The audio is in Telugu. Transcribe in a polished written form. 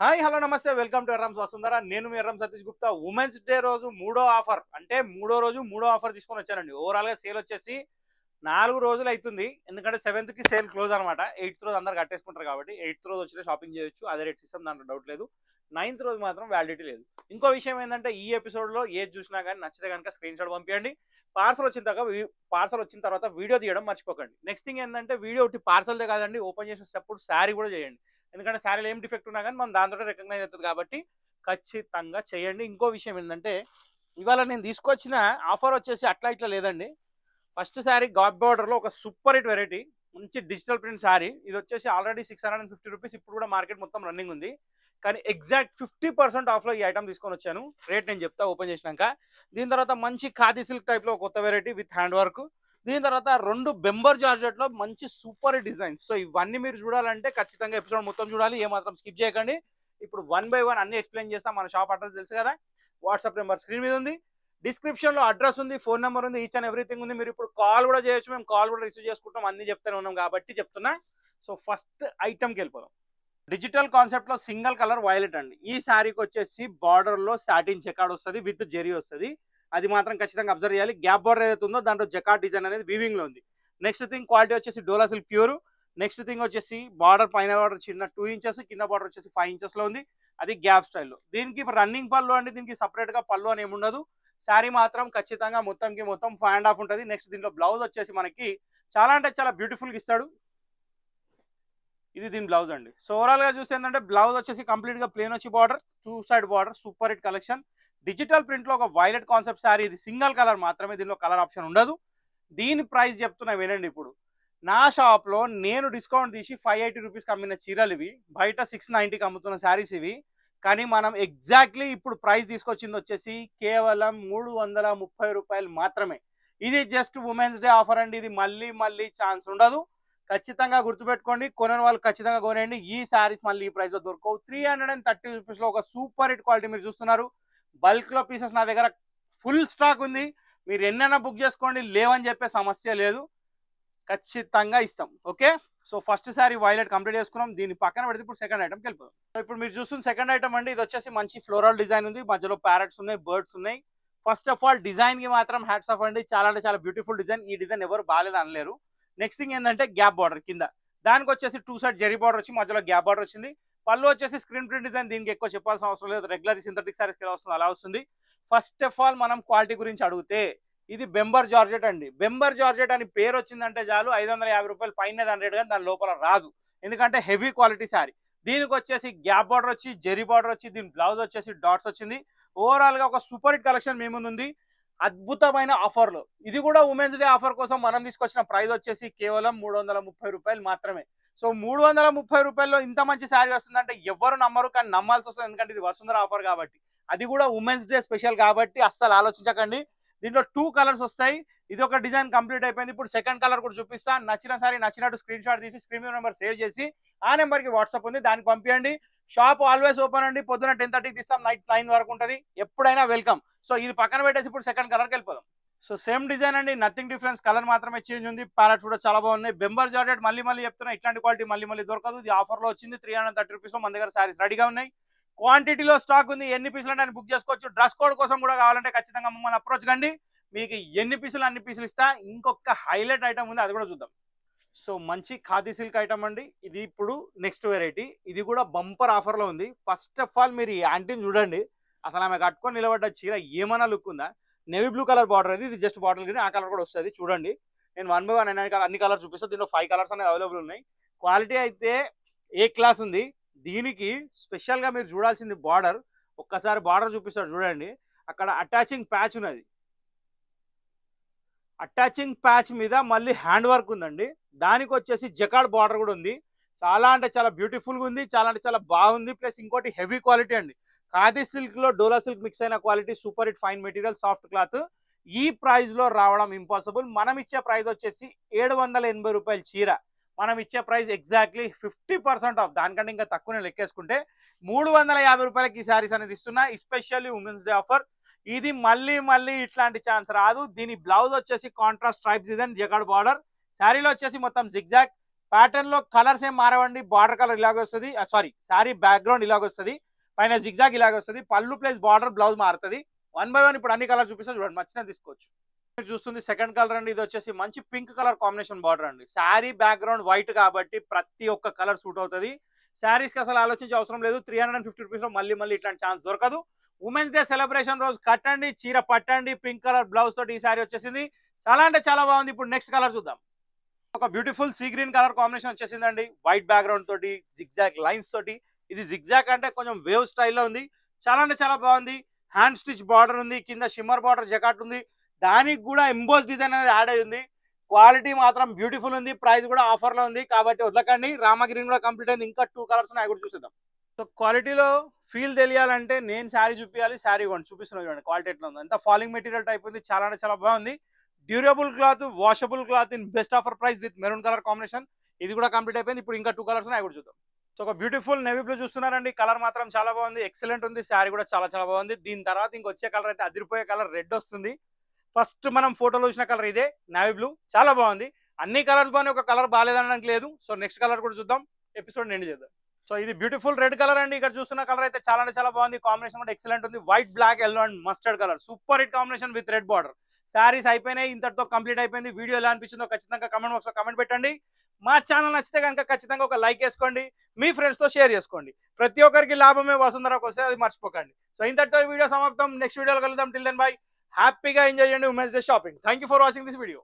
హాయ్ హలో నమస్తే వెల్కమ్ టు ఎర్రమ్స్ వసుంధర. నేను మీ ఎర్రం సతీష్ గుప్తా. ఉమెన్స్ డే రోజు మూడో ఆఫర్, అంటే మూడో రోజు మూడో ఆఫర్ తీసుకొని వచ్చానండి. ఓవరాల్ గా సేల్ వచ్చేసి 4 రోజులు అవుతుంది. ఎందుకంటే 7th కి సేల్ క్లోజ్ అనమాట. 8th రోజు అందరు కట్టేసుకుంటారు కాబట్టి 8th రోజు వచ్చిన షాపింగ్ చేయొచ్చు, అదే రేట్ ఇస్తాం, దాంట్లో డౌట్ లేదు. 9th రోజు మాత్రం వ్యాలిడిటీ లేదు. ఇంకో విషయం ఏంటంటే ఈ ఎపిసోడ్ లో ఏది చూసినా కానీ నచ్చితే కనుక స్క్రీన్ షాట్ పంపించండి. పార్సల్ వచ్చిన తర్వాత వీడియో తీయడం మర్చిపోకండి. నెక్స్ట్ థింగ్ ఏంటంటే వీడియో ఒకటి పార్సల్దే కాదండి, ఓపెన్ చేసేటప్పుడు శారీ కూడా చేయండి. ఎందుకంటే శారీలో ఏం డిఫెక్ట్ ఉన్నా కానీ మనం దాంతో రికగ్నైజ్ అవుతుంది కాబట్టి ఖచ్చితంగా చేయండి. ఇంకో విషయం ఏంటంటే ఇవాళ నేను తీసుకొచ్చిన ఆఫర్ వచ్చేసి అట్లా ఇట్లా లేదండి. ఫస్ట్ శారీ గాడ్ బార్డర్లో ఒక సూపర్ హిట్ వెరైటీ, మంచి డిజిటల్ ప్రింట్ శారీ. ఇది వచ్చేసి ఆల్రెడీ 650 రూపీస్, ఇప్పుడు కూడా మార్కెట్ మొత్తం రన్నింగ్ ఉంది. కానీ ఎగ్జాక్ట్ 50% ఆఫ్లో ఈ ఐటమ్ తీసుకొని వచ్చాను. రేట్ నేను చెప్తా ఓపెన్ చేసినాక. దీని తర్వాత మంచి ఖాదీ సిల్క్ టైప్లో కొత్త వెరైటీ విత్ హ్యాండ్ వర్క్. దీని తర్వాత 2 బెంబర్ జార్జెట్లో మంచి సూపర్ డిజైన్స్. సో ఇవన్నీ మీరు చూడాలంటే ఖచ్చితంగా ఎపిసోడ్ మొత్తం చూడాలి, ఏమాత్రం స్కిప్ చేయకండి. ఇప్పుడు 1 by 1 అన్ని ఎక్స్ప్లెయిన్ చేస్తాం. మన షాప్ అడ్రస్ తెలుసు కదా, వాట్సాప్ నెంబర్ స్క్రీన్ మీద ఉంది, డిస్క్రిప్షన్ లో అడ్రస్ ఉంది, ఫోన్ నెంబర్ ఉంది, ఈచ్ అండ్ ఎవ్రీథింగ్ ఉంది. మీరు ఇప్పుడు కాల్ కూడా చేయొచ్చు, మేము కాల్ కూడా రిసీవ్ చేసుకుంటాం, అన్ని చెప్తూనే ఉన్నాం కాబట్టి చెప్తున్నా. సో ఫస్ట్ ఐటమ్కి వెళ్ళిపోదాం. డిజిటల్ కాన్సెప్ట్ లో సింగిల్ కలర్ వైలెట్ అండి. ఈ శారీకి వచ్చేసి బార్డర్ లో సాటిన్ జకార్డ్ వస్తుంది, విత్ జెరీ వస్తుంది. అది మాత్రం ఖచ్చితంగా అబ్జర్వ్ చేయాలి. గ్యాప్ బార్డర్ ఏదైతే ఉందో దాంట్లో జకార్డ్ డిజైన్ అనేది వీవింగ్ లో ఉంది. నెక్స్ట్ థింగ్ క్వాలిటీ వచ్చేసి డోలా సిల్క్ ప్యూర్. నెక్స్ట్ థింగ్ వచ్చేసి బార్డర్ పైన బార్డర్ చిన్న 2 ఇంచెస్, కింద బార్డర్ వచ్చేసి 5 ఇంచెస్ లో ఉంది. అది గ్యాప్ స్టైల్లో. దీనికి రన్నింగ్ పళ్ళు అండి, దీనికి సపరేట్ గా పళ్ళు అని ఏముండదు. శారీ మాత్రం ఖచ్చితంగా మొత్తంకి మొత్తం 5.5 ఉంటుంది. నెక్స్ట్ దీంట్లో బ్లౌజ్ వచ్చేసి మనకి చాలా అంటే చాలా బ్యూటిఫుల్ గా ఇస్తాడు. ఇది దీని బ్లౌజ్ అండి. సో ఓవరాల్ గా చూస్తే ఏంటంటే బ్లౌజ్ వచ్చేసి కంప్లీట్ గా ప్లేన్ వచ్చి border, 2 side border, super hit collection. Digital print లో ఒక వైలెట్ కాన్సెప్ట్ శారీ. ఇది సింగిల్ కలర్ మాత్రమే, దీనిలో కలర్ ఆప్షన్ ఉండదు. దీని ప్రైస్ చెప్తున్నా వినండి. ఇప్పుడు నా షాప్ లో నేను డిస్కౌంట్ తీసి 580 రూపీస్కి అమ్మిన చీరలు ఇవి, బయట 690కి అమ్ముతున్న శారీస్ ఇవి. కానీ మనం ఎగ్జాక్ట్లీ ఇప్పుడు ప్రైస్ తీసుకొచ్చింది వచ్చేసి కేవలం 330 రూపాయలు మాత్రమే. ఇది జస్ట్ ఉమెన్స్ డే ఆఫర్ అండి. ఇది మళ్ళీ మళ్ళీ ఛాన్స్ ఉండదు. ఖచ్చితంగా గుర్తుపెట్టుకోండి, కొనని వాళ్ళు ఖచ్చితంగా కొనేయండి. ఈ శారీస్ మళ్ళీ ఈ ప్రైస్ లో దొరకవు. 330 రూపీస్ లో ఒక సూపర్ హిట్ క్వాలిటీ మీరు చూస్తున్నారు. బల్క్ లో పీసెస్ నా దగ్గర ఫుల్ స్టాక్ ఉంది. మీరు ఎన్నైనా బుక్ చేసుకోండి, లేవని చెప్పే సమస్య లేదు, ఖచ్చితంగా ఇస్తాం. Okay, so first sorry violet complete చేసుకున్నాం. దీని పక్కన పెడితే ఇప్పుడు సెకండ్ ఐటమ్కి వెళ్ళిపోతాం. సో ఇప్పుడు మీరు చూస్తున్న సెకండ్ ఐటమ్ అండి. ఇది వచ్చేసి మంచి ఫ్లోరల్ డిజైన్ ఉంది, మధ్యలో ప్యారెట్స్ ఉన్నాయి, బర్డ్స్ ఉన్నాయి. ఫస్ట్ ఆఫ్ ఆల్ డిజైన్ కి మాత్రం హ్యాట్స్ ఆఫ్ అండి, చాలా అంటే చాలా బ్యూటిఫుల్ డిజైన్. ఈ డిజైన్ ఎవరు బాగాలేదు అనలేరు. నెక్స్ట్ థింగ్ ఏంటంటే గ్యాప్ బార్డర్ కింద, దానికి వచ్చేసి 2 సైడ్ జెరీ బార్డర్ వచ్చి మధ్యలో గ్యాప్ బార్డర్ వచ్చింది. పళ్ళు వచ్చేసి స్క్రీన్ ప్రింట్ డిజైన్. దీనికి ఎక్కువ చెప్పాల్సిన అవసరం లేదు, రెగ్యులర్ సింథటిక్ సారీస్ ఎలా వస్తుంది అలా వస్తుంది. ఫస్ట్ ఆఫ్ ఆల్ మనం క్వాలిటీ గురించి అడిగితే ఇది బెంబర్ జార్జెట్ అండి. బెంబర్ జార్జెట్ అని పేరు వచ్చిందంటే చాలు 550 రూపాయలు పైన దాని రేట్, కానీ దాని లోపల రాదు, ఎందుకంటే హెవీ క్వాలిటీ శారీ. దీనికి వచ్చేసి గ్యాప్ బార్డర్ వచ్చి జెరీ బార్డర్ వచ్చి, దీని బ్లౌజ్ వచ్చేసి డాట్స్ వచ్చింది. ఓవరాల్ గా ఒక సూపర్ హిట్ కలెక్షన్ మీ ముందు ఉంది, అద్భుతమైన ఆఫర్లు. ఇది కూడా ఉమెన్స్ డే ఆఫర్ కోసం మనం తీసుకొచ్చిన ప్రైస్ వచ్చేసి కేవలం 330 రూపాయలు మాత్రమే. సో 330 రూపాయల్లో ఇంత మంచి శారీ వస్తుందంటే ఎవరు నమ్మరు, కానీ నమ్మాల్సి వస్తుంది, ఎందుకంటే ఇది వసుంధర ఆఫర్ కాబట్టి. అది కూడా ఉమెన్స్ డే స్పెషల్ కాబట్టి అస్సలు ఆలోచించకండి. దీంట్లో 2 కలర్స్ వస్తాయి. ఇది ఒక డిజైన్ కంప్లీట్ అయిపోయింది. ఇప్పుడు సెకండ్ కలర్ కూడా చూపిస్తా. నచ్చిన సారీ నచ్చినట్టు స్క్రీన్ షాట్ తీసి స్క్రీన్ నెంబర్ సేవ్ చేసి ఆ నెంబర్కి వాట్సాప్ ఉంది, దానికి పంపించండి. షాప్ ఆల్వేస్ ఓపెన్ అండి. పొద్దున 10:30కి తీస్తాం, నైట్ 9 వరకు ఉంటుంది, ఎప్పుడైనా వెల్కమ్. సో ఇది పక్కన పెట్టేసి ఇప్పుడు సెకండ్ కలర్కి వెళ్ళిపోదాం. సో సేమ్ డిజైన్ అండి, నథింగ్ డిఫరెన్స్, కలర్ మాత్రమే చేంజ్ ఉంది. ప్యారెట్ కూడా చాలా బాగున్నాయి. బెంబర్ జార్జెట్ మళ్ళీ మళ్ళీ చెప్తున్నా, ఇట్లాంటి క్వాలిటీ మళ్ళీ మళ్ళీ దొరకదు. ఇది ఆఫర్లో వచ్చింది. 330 రూపీస్ మన దగ్గర సారీస్ రెడీగా ఉన్నాయి. క్వాంటిటీలో స్టాక్ ఉంది. ఎన్ని పీసులు అంటే బుక్ చేసుకోవచ్చు. డ్రెస్ కోడ్ కోసం కూడా కావాలంటే ఖచ్చితంగా మమ్మల్ని అప్రోచ్ కండి. మీకు ఎన్ని పీసులు అన్ని పీసులు ఇస్తా. ఇంకొక హైలైట్ ఐటమ్ ఉంది, అది కూడా చూద్దాం. సో మంచి ఖాదీ సిల్క్ ఐటమ్ అండి. ఇది ఇప్పుడు నెక్స్ట్ వెరైటీ. ఇది కూడా బంపర్ ఆఫర్లో ఉంది. ఫస్ట్ ఆఫ్ ఆల్ మీరు ఈ యాంటీని చూడండి. అసలు ఆమె కట్టుకొని నిలబడ్డ చీర ఏమైనా లుక్ ఉందా. నేవీ బ్లూ కలర్ బార్డర్ అది, ఇది జస్ట్ బార్డర్ గ్రీన్, ఆ కలర్ కూడా వస్తుంది చూడండి. నేను 1 by 1 అన్ని కలర్ చూపిస్తాను. దీనిలో 5 కలర్స్ అనేది అవైలబుల్ ఉన్నాయి. క్వాలిటీ అయితే ఏ క్లాస్ ఉంది. దీనికి స్పెషల్గా మీరు చూడాల్సింది బార్డర్. ఒక్కసారి బార్డర్ చూపిస్తాడు చూడండి. అక్కడ అటాచింగ్ ప్యాచ్ ఉన్నది. అటాచింగ్ ప్యాచ్ మీద మళ్ళీ హ్యాండ్ వర్క్ ఉందండి. దానికి వచ్చేసి జకార్డ్ బార్డర్ కూడా ఉంది. చాలా అంటే చాలా బ్యూటిఫుల్గా ఉంది, చాలా అంటే చాలా బాగుంది. ప్లస్ ఇంకోటి హెవీ క్వాలిటీ అండి. ఖాదీ సిల్క్ లో డోలా సిల్క్ మిక్స్ అయిన quality, super hit fine material, soft cloth. ఈ ప్రైస్ లో రావడం ఇంపాసిబుల్. మనం ఇచ్చే ప్రైస్ వచ్చేసి 780 రూపాయలు చీర. మనం ఇచ్చే ప్రైస్ ఎగ్జాక్ట్లీ 50% ఆఫ్, దానికంటే ఇంకా తక్కువనే లెక్కేసుకుంటే 350 రూపాయలకి ఈ శారీస్ అనేది ఇస్తున్నా, ఎస్పెషల్లీ ఉమెన్స్ డే ఆఫర్. ఇది మళ్ళీ మళ్ళీ ఇట్లాంటి ఛాన్స్ రాదు. దీని బ్లౌజ్ వచ్చేసి contrast stripes design, jacquard border. శారీలో వచ్చేసి మొత్తం జిగ్జాగ్, ప్యాటర్న్ లో కలర్స్ ఏం మారవండి. బార్డర్ కలర్ ఇలాగ వస్తుంది, సారీ శారీ బ్యాక్గ్రౌండ్ ఇలాగ వస్తుంది, పైన జిగ్జాగ్ ఇలాగ వస్తుంది, పళ్ళు ప్లస్ బార్డర్ బ్లౌజ్ మారుతుంది. 1 by 1 ఇప్పుడు అన్ని కలర్ చూపిస్తా చూడండి, నచ్చినా తీసుకోవచ్చు. మీరు చూస్తుంది సెకండ్ కలర్ అండి. ఇది వచ్చేసి మంచి పింక్ కలర్ కాంబినేషన్ బార్డర్ అండి. శారీ బ్యాక్గ్రౌండ్ వైట్ కాబట్టి ప్రతి ఒక్క కలర్ సూట్ అవుతుంది. శారీస్ కి అసలు ఆలోచించే అవసరం లేదు. 350 రూపీస్ లో మళ్ళీ మళ్ళీ ఇట్లాంటి ఛాన్స్ దొరకదు. ఉమెన్స్ డే సెలబ్రేషన్ రోజు కట్టండి, చీర పట్టండి. పింక్ కలర్ బ్లౌజ్ తోటి ఈ శారీ వచ్చేసింది, చాలా అంటే చాలా బాగుంది. ఇప్పుడు నెక్స్ట్ కలర్ చూద్దాం. ఒక beautiful sea green colour combination వచ్చేసిందండి, వైట్ బ్యాక్గ్రౌండ్ తోటి జిగ్జాగ్ లైన్స్ తోటి. ఇది జిగ్జాగ్ అంటే కొంచెం వేవ్ స్టైల్లో ఉంది, చాలా అంటే చాలా బాగుంది. హ్యాండ్ స్టిచ్ బార్డర్ ఉంది, కింద షిమ్మర్ బార్డర్ జకాట్ ఉంది, దానికి కూడా ఎంబోస్ డిజైన్ అనేది యాడ్ అయ్యి ఉంది. క్వాలిటీ మాత్రం బ్యూటిఫుల్ ఉంది, ప్రైస్ కూడా ఆఫర్ లో ఉంది కాబట్టి వదలకండి. రామగిరి కూడా కంప్లీట్ అయింది, ఇంకా 2 కలర్స్ ఉన్నాయి, కూడా చూసేద్దాం. సో క్వాలిటీలో ఫీల్ తెలియాలంటే నేను శారీ చూపించాలి, శారీ కూడా చూపిస్తున్నాను చూడండి క్వాలిటీ ఎట్లా ఉంది. అంతా ఫాలింగ్ మెటీరియల్ టైప్ ఉంది, చాలా అంటే చాలా బాగుంది. Durable cloth, washable cloth in best offer price with maroon colour combination. ఇది కూడా కంప్లీట్ అయిపోయింది, ఇప్పుడు ఇంకా 2 కలర్స్ ఉన్నాయి, కూడా చూద్దాం. సో ఒక బ్యూటిఫుల్ నేవీ బ్లూ చూస్తున్నారండి, కలర్ మాత్రం చాలా బాగుంది, ఎక్సలెంట్ ఉంది. శారీ కూడా చాలా చాలా బాగుంది. దీని తర్వాత ఇంకొచ్చే కలర్ అయితే అదిరిపోయే కలర్ రెడ్ వస్తుంది. ఫస్ట్ మనం ఫోటోలో చూసిన కలర్ ఇదే నేవీ బ్లూ, చాలా బాగుంది. అన్ని కలర్స్ బాగున్నాయి, ఒక కలర్ బాగాలేదనడానికి లేదు. సో నెక్స్ట్ కలర్ కూడా చూద్దాం, ఎపిసోడ్ ఎండ్ చేద్దాం. సో ఇది బ్యూటిఫుల్ రెడ్ కలర్ అండి. ఇక్కడ చూస్తున్న కలర్ అయితే చాలా అంటే చాలా బాగుంది, కాంబినేషన్ కూడా ఎక్సలెంట్ ఉంది. White, black, yellow and mustard colour, super hit combination with red border. Sarees అయిపోయినాయి, ఇంతటితో కంప్లీట్ అయిపోయింది. వీడియో ఎలా అనిపించిందో ఖచ్చితంగా కమెంట్ బాక్స్ లో కమెంట్ పెట్టండి. మా ఛానల్ నచ్చితే కనుక ఖచ్చితంగా ఒక లైక్ వేసుకోండి, మీ ఫ్రెండ్స్ తో షేర్ చేసుకోండి. ప్రతి ఒక్కరికి లాభమే వసుంధరకు వస్తే అది మర్చిపోకండి. సో ఇంతటితో వీడియో సమాప్తం, నెక్స్ట్ వీడియోలో కలుద్దాం. టిల్ దెన్ బై, హ్యాపీగా ఎంజాయ్ చేయండి women's day shopping. Thank you for watching this video.